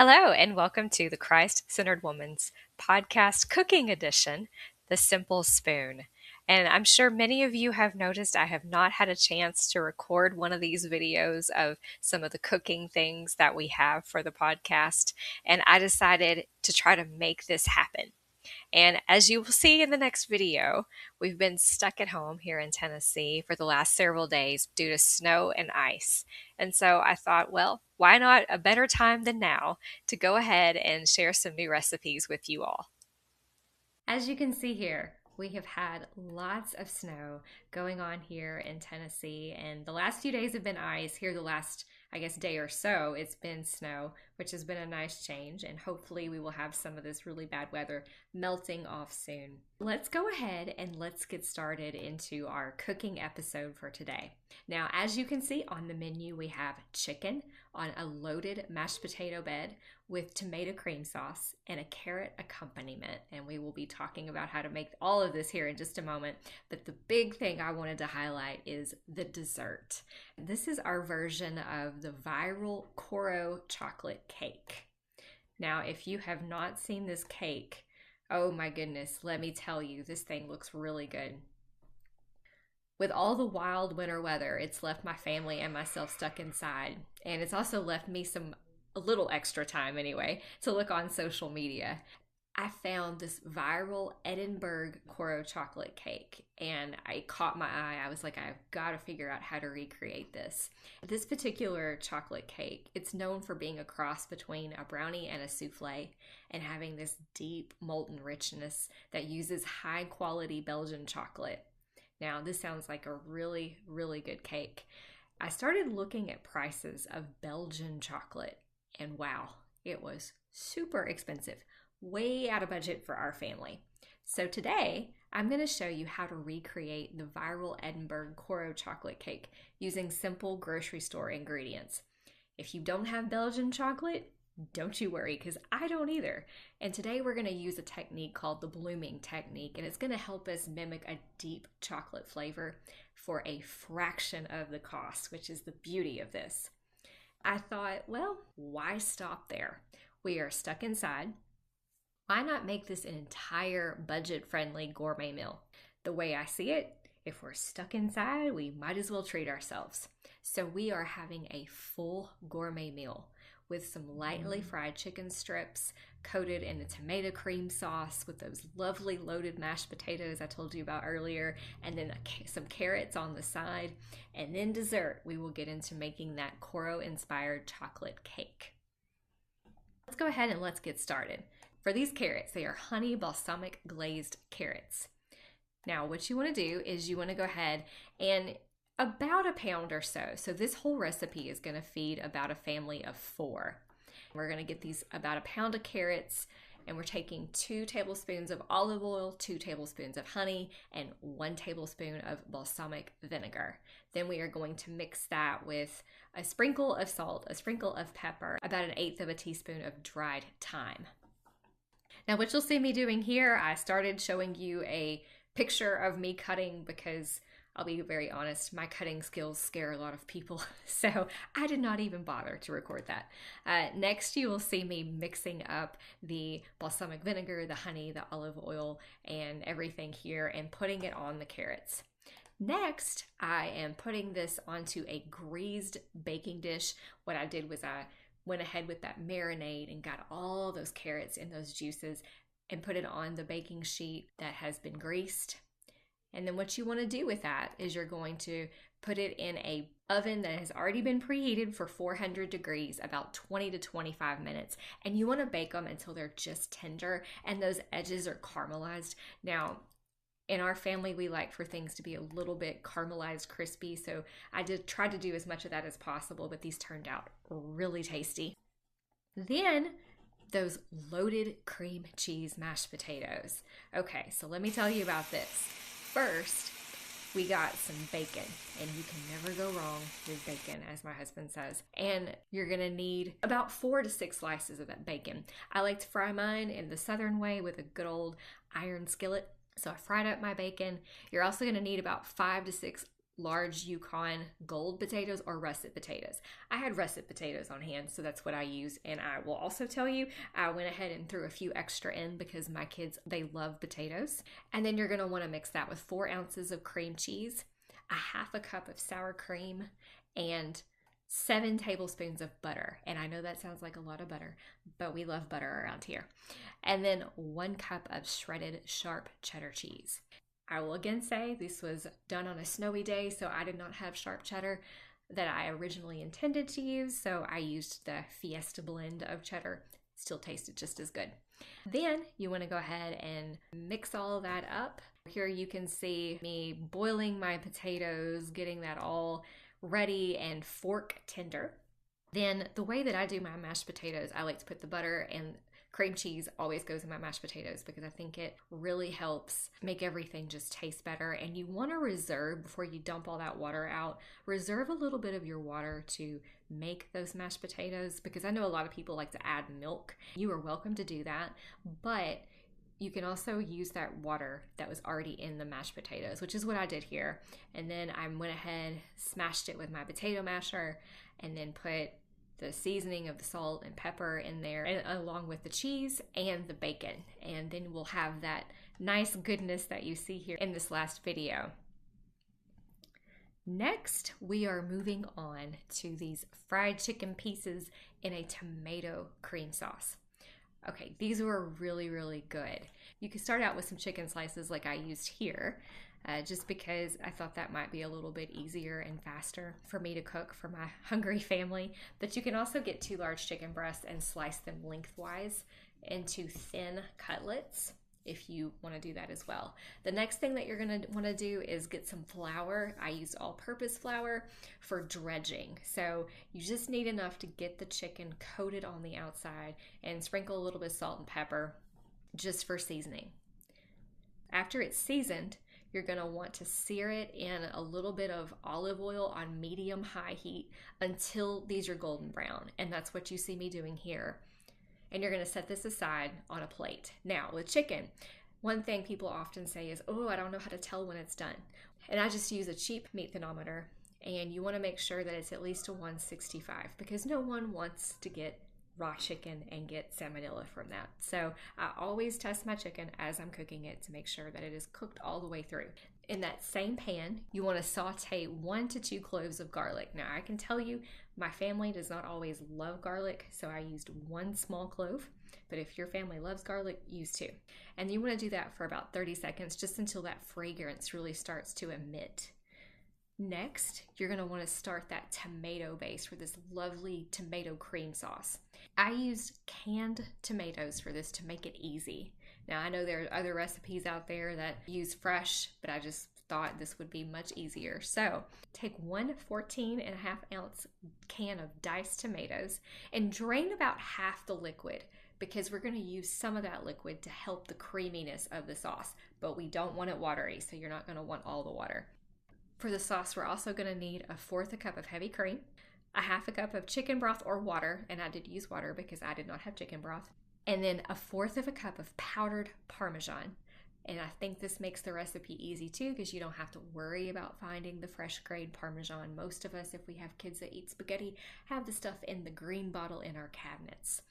Hello, and welcome to the Christ-Centered Woman's podcast cooking edition, The Simple Spoon. And I'm sure many of you have noticed I have not had a chance to record one of these videos of some of the cooking things that we have for the podcast, and I decided to try to make this happen. And as you will see in the next video, we've been stuck at home here in Tennessee for the last several days due to snow and ice. And so I thought, well, why not a better time than now to go ahead and share some new recipes with you all. As you can see here, we have had lots of snow going on here in Tennessee, and the last few days have been ice. Here the last, day or so, it's been snow, which has been a nice change, and hopefully we will have some of this really bad weather melting off soon. Let's go ahead and let's get started into our cooking episode for today. Now, as you can see on the menu, we have chicken on a loaded mashed potato bed with tomato cream sauce and a carrot accompaniment. And we will be talking about how to make all of this here in just a moment. But the big thing I wanted to highlight is the dessert. This is our version of the viral Coro chocolate cake. Now, if you have not seen this cake, oh my goodness, let me tell you, this thing looks really good. With all the wild winter weather, it's left my family and myself stuck inside. And it's also left me a little extra time anyway, to look on social media. I found this viral Edinburgh Coro chocolate cake and it caught my eye. I was like, I've got to figure out how to recreate this. This particular chocolate cake, it's known for being a cross between a brownie and a souffle and having this deep molten richness that uses high quality Belgian chocolate. Now, this sounds like a really, really good cake. I started looking at prices of Belgian chocolate, and wow, it was super expensive, way out of budget for our family. So today, I'm going to show you how to recreate the viral Edinburgh Coro chocolate cake using simple grocery store ingredients. If you don't have Belgian chocolate, don't you worry, because I don't either. And today we're going to use a technique called the blooming technique, and it's going to help us mimic a deep chocolate flavor for a fraction of the cost, which is the beauty of this. I thought, well, why stop there? We are stuck inside. Why not make this an entire budget-friendly gourmet meal? The way I see it, if we're stuck inside, we might as well treat ourselves. So we are having a full gourmet meal with some lightly fried chicken strips coated in a tomato cream sauce with those lovely loaded mashed potatoes I told you about earlier, and then some carrots on the side. And then dessert, we will get into making that Coro-inspired chocolate cake. Let's go ahead and let's get started. For these carrots, they are honey balsamic glazed carrots. Now, what you want to do is you want to go ahead and about a pound or so. So this whole recipe is going to feed about a family of 4. We're going to get these about a pound of carrots, and we're taking 2 tablespoons of olive oil, 2 tablespoons of honey, and 1 tablespoon of balsamic vinegar. Then we are going to mix that with a sprinkle of salt, a sprinkle of pepper, about 1/8 of a teaspoon of dried thyme. Now, what you'll see me doing here, I started showing you a picture of me cutting because I'll be very honest, my cutting skills scare a lot of people, so I did not even bother to record that. Next, you will see me mixing up the balsamic vinegar, the honey, the olive oil, and everything here and putting it on the carrots. Next, I am putting this onto a greased baking dish. What I did was I went ahead with that marinade and got all those carrots and those juices and put it on the baking sheet that has been greased. And then what you want to do with that is you're going to put it in a oven that has already been preheated for 400 degrees, about 20 to 25 minutes. And you want to bake them until they're just tender and those edges are caramelized. Now, in our family, we like for things to be a little bit caramelized, crispy. So I did try to do as much of that as possible, but these turned out really tasty. Then those loaded cream cheese mashed potatoes. Okay, so let me tell you about this. First, we got some bacon, and you can never go wrong with bacon, as my husband says. And you're gonna need about 4 to 6 slices of that bacon. I like to fry mine in the southern way with a good old iron skillet. So I fried up my bacon. You're also gonna need about 5 to 6 large Yukon gold potatoes or russet potatoes. I had russet potatoes on hand, so that's what I use. And I will also tell you, I went ahead and threw a few extra in because my kids, they love potatoes. And then you're gonna wanna mix that with 4 ounces of cream cheese, a half a cup of sour cream, and 7 tablespoons of butter. And I know that sounds like a lot of butter, but we love butter around here. And then 1 cup of shredded sharp cheddar cheese. I will again say this was done on a snowy day, so I did not have sharp cheddar that I originally intended to use, so I used the Fiesta blend of cheddar. Still tasted just as good. Then you want to go ahead and mix all of that up. Here you can see me boiling my potatoes, getting that all ready and fork tender. Then the way that I do my mashed potatoes, I like to put the butter and cream cheese always goes in my mashed potatoes because I think it really helps make everything just taste better. And you want to reserve, before you dump all that water out, reserve a little bit of your water to make those mashed potatoes, because I know a lot of people like to add milk. You are welcome to do that, but you can also use that water that was already in the mashed potatoes, which is what I did here. And then I went ahead, smashed it with my potato masher, and then put the seasoning of the salt and pepper in there, and along with the cheese and the bacon. And then we'll have that nice goodness that you see here in this last video. Next, we are moving on to these fried chicken pieces in a tomato cream sauce. Okay, these were really, really good. You can start out with some chicken slices like I used here, just because I thought that might be a little bit easier and faster for me to cook for my hungry family. But you can also get 2 large chicken breasts and slice them lengthwise into thin cutlets if you want to do that as well. The next thing that you're going to want to do is get some flour. I used all-purpose flour for dredging. So you just need enough to get the chicken coated on the outside, and sprinkle a little bit of salt and pepper just for seasoning. After it's seasoned, you're going to want to sear it in a little bit of olive oil on medium-high heat until these are golden brown. And that's what you see me doing here. And you're going to set this aside on a plate. Now, with chicken, one thing people often say is, oh, I don't know how to tell when it's done. And I just use a cheap meat thermometer, and you want to make sure that it's at least a 165, because no one wants to get raw chicken and get salmonella from that. So I always test my chicken as I'm cooking it to make sure that it is cooked all the way through. In that same pan, you want to saute 1 to 2 cloves of garlic. Now I can tell you, my family does not always love garlic, so I used 1 small clove, but if your family loves garlic, use 2. And you want to do that for about 30 seconds, just until that fragrance really starts to emit. Next, you're going to want to start that tomato base for this lovely tomato cream sauce. I used canned tomatoes for this to make it easy. Now, I know there are other recipes out there that use fresh, but I just thought this would be much easier. So take 1 14.5-ounce can of diced tomatoes and drain about half the liquid, because we're going to use some of that liquid to help the creaminess of the sauce, but we don't want it watery, so you're not going to want all the water. For the sauce, we're also going to need 1/4 cup of heavy cream, a 1/2 cup of chicken broth or water, and I did use water because I did not have chicken broth, and then 1/4 cup of powdered Parmesan. And I think this makes the recipe easy too, because you don't have to worry about finding the fresh grade Parmesan. Most of us, if we have kids that eat spaghetti, have the stuff in the green bottle in our cabinets.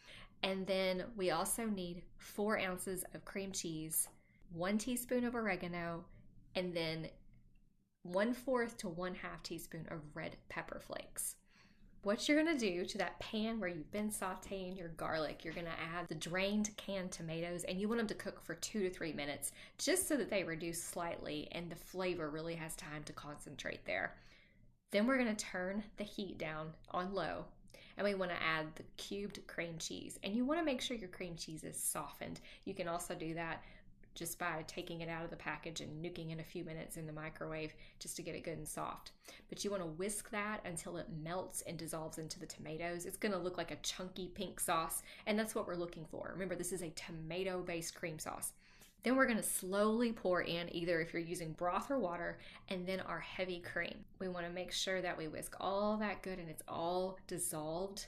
And then we also need 4 ounces of cream cheese, 1 teaspoon of oregano, and then 1/4 to 1/2 teaspoon of red pepper flakes. What you're going to do to that pan where you've been sauteing your garlic, you're going to add the drained canned tomatoes, and you want them to cook for 2 to 3 minutes, just so that they reduce slightly and the flavor really has time to concentrate there. Then we're going to turn the heat down on low, and we want to add the cubed cream cheese. And you want to make sure your cream cheese is softened. You can also do that just by taking it out of the package and nuking it a few minutes in the microwave just to get it good and soft. But you want to whisk that until it melts and dissolves into the tomatoes. It's going to look like a chunky pink sauce, and that's what we're looking for. Remember, this is a tomato-based cream sauce. Then we're going to slowly pour in, either if you're using broth or water, and then our heavy cream. We want to make sure that we whisk all that good and it's all dissolved.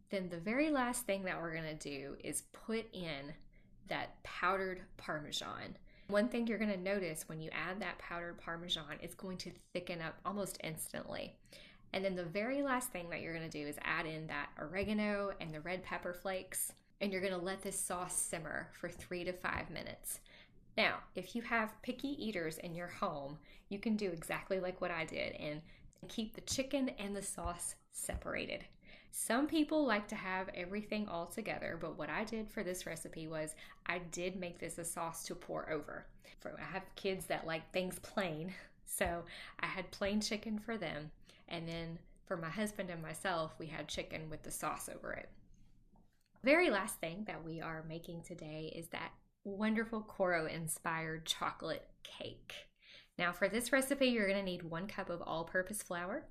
Then the very last thing that we're going to do is put in that powdered Parmesan. One thing you're going to notice when you add that powdered Parmesan, it's going to thicken up almost instantly. And then the very last thing that you're going to do is add in that oregano and the red pepper flakes, and you're going to let this sauce simmer for 3 to 5 minutes. Now, if you have picky eaters in your home, you can do exactly like what I did and keep the chicken and the sauce separated. Some people like to have everything all together, but what I did for this recipe was I did make this a sauce to pour over. I have kids that like things plain, so I had plain chicken for them, and then for my husband and myself, we had chicken with the sauce over it. The very last thing that we are making today is that wonderful Coro inspired chocolate cake. Now for this recipe, you're going to need 1 cup of all-purpose flour,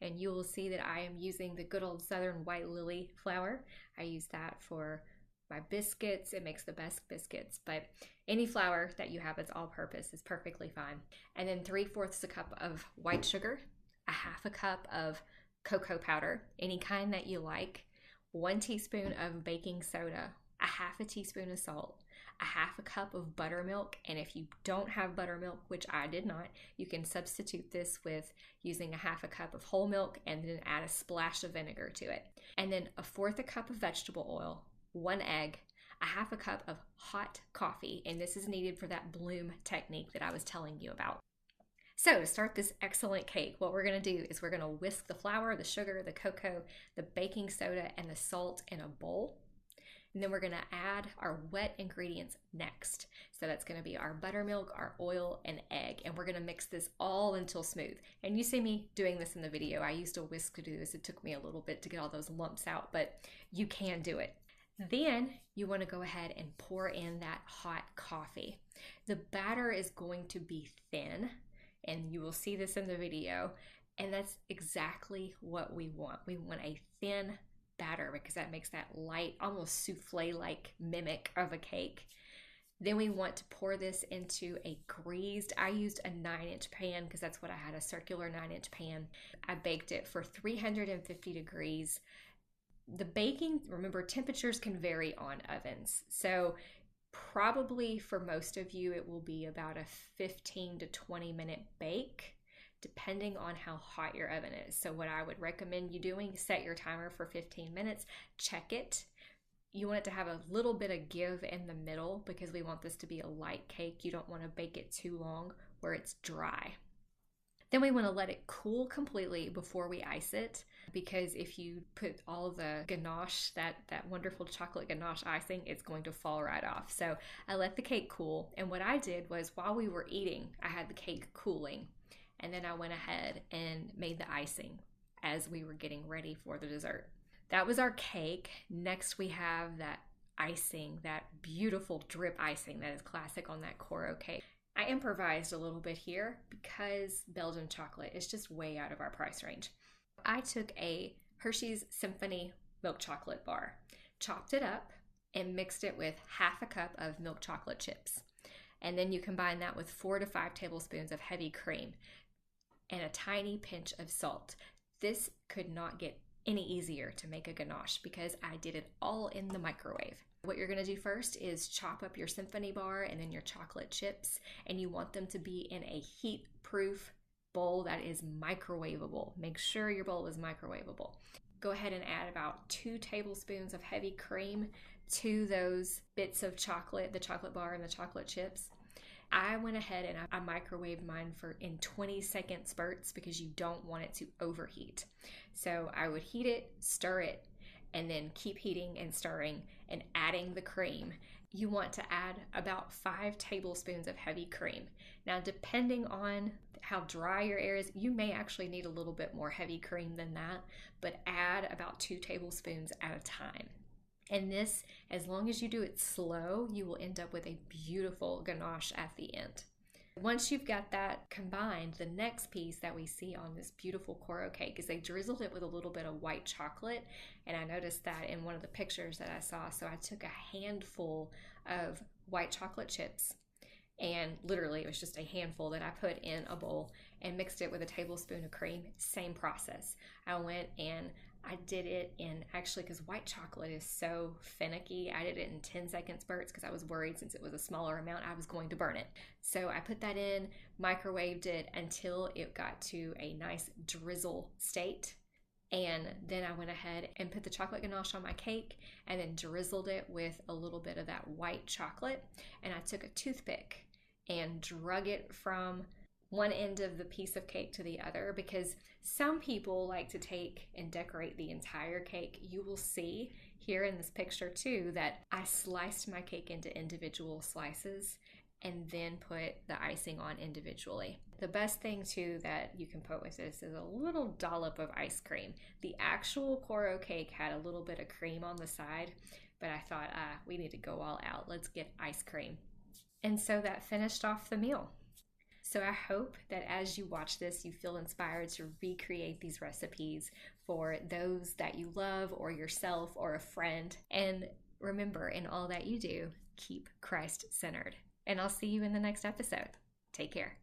and you will see that I am using the good old Southern White Lily flour. I use that for my biscuits. It makes the best biscuits, but any flour that you have that's all-purpose is perfectly fine. And then 3/4 a cup of white sugar, a 1/2 cup of cocoa powder, any kind that you like, 1 teaspoon of baking soda, a 1/2 teaspoon of salt, a 1/2 cup of buttermilk, and if you don't have buttermilk, which I did not, you can substitute this with using a 1/2 cup of whole milk and then add a splash of vinegar to it. And then a 1/4 cup of vegetable oil, 1 egg, a 1/2 cup of hot coffee, and this is needed for that bloom technique that I was telling you about. So to start this excellent cake, what we're going to do is we're going to whisk the flour, the sugar, the cocoa, the baking soda, and the salt in a bowl. And then we're going to add our wet ingredients next. So that's going to be our buttermilk, our oil, and egg. And we're going to mix this all until smooth. And you see me doing this in the video. I used a whisk to do this. It took me a little bit to get all those lumps out, but you can do it. Then you want to go ahead and pour in that hot coffee. The batter is going to be thin, and you will see this in the video. And that's exactly what we want. We want a thin batter because that makes that light, almost souffle-like mimic of a cake. Then we want to pour this into a greased, I used a 9-inch pan because that's what I had, a circular 9-inch pan. I baked it for 350 degrees. The baking, remember, temperatures can vary on ovens. So probably for most of you, it will be about a 15 to 20 minute bake, depending on how hot your oven is. So what I would recommend you doing, set your timer for 15 minutes, check it. You want it to have a little bit of give in the middle because we want this to be a light cake. You don't want to bake it too long where it's dry. Then we want to let it cool completely before we ice it, because if you put all of the ganache, that wonderful chocolate ganache icing, it's going to fall right off. So I let the cake cool, and what I did was while we were eating, I had the cake cooling, and then I went ahead and made the icing as we were getting ready for the dessert. That was our cake. Next we have that icing, that beautiful drip icing that is classic on that Coro cake. I improvised a little bit here because Belgian chocolate is just way out of our price range. I took a Hershey's Symphony milk chocolate bar, chopped it up, and mixed it with 1/2 cup of milk chocolate chips. And then you combine that with 4 to 5 tablespoons of heavy cream and a tiny pinch of salt. This could not get any easier to make a ganache because I did it all in the microwave. What you're going to do first is chop up your Symphony bar and then your chocolate chips, and you want them to be in a heat-proof bowl that is microwavable. Make sure your bowl is microwavable. Go ahead and add about 2 tablespoons of heavy cream to those bits of chocolate, the chocolate bar and the chocolate chips. I went ahead and I microwaved mine in 20-second spurts because you don't want it to overheat. So I would heat it, stir it, and then keep heating and stirring and adding the cream. You want to add about 5 tablespoons of heavy cream. Now, depending on how dry your air is, you may actually need a little bit more heavy cream than that, but add about 2 tablespoons at a time. And this, as long as you do it slow, you will end up with a beautiful ganache at the end. Once you've got that combined, the next piece that we see on this beautiful Coro cake is they drizzled it with a little bit of white chocolate, and I noticed that in one of the pictures that I saw. So I took a handful of white chocolate chips, and literally it was just a handful that I put in a bowl and mixed it with a tablespoon of cream. Same process. I went and I did it in, actually, because white chocolate is so finicky, I did it in 10-second spurts because I was worried since it was a smaller amount I was going to burn it. So I put that in, microwaved it until it got to a nice drizzle state. And then I went ahead and put the chocolate ganache on my cake and then drizzled it with a little bit of that white chocolate. And I took a toothpick and drug it from one end of the piece of cake to the other, because some people like to take and decorate the entire cake. You will see here in this picture too that I sliced my cake into individual slices and then put the icing on individually. The best thing too that you can put with this is a little dollop of ice cream. The actual Coro cake had a little bit of cream on the side, but I thought, we need to go all out. Let's get ice cream. And so that finished off the meal. So I hope that as you watch this, you feel inspired to recreate these recipes for those that you love or yourself or a friend. And remember, in all that you do, keep Christ centered. And I'll see you in the next episode. Take care.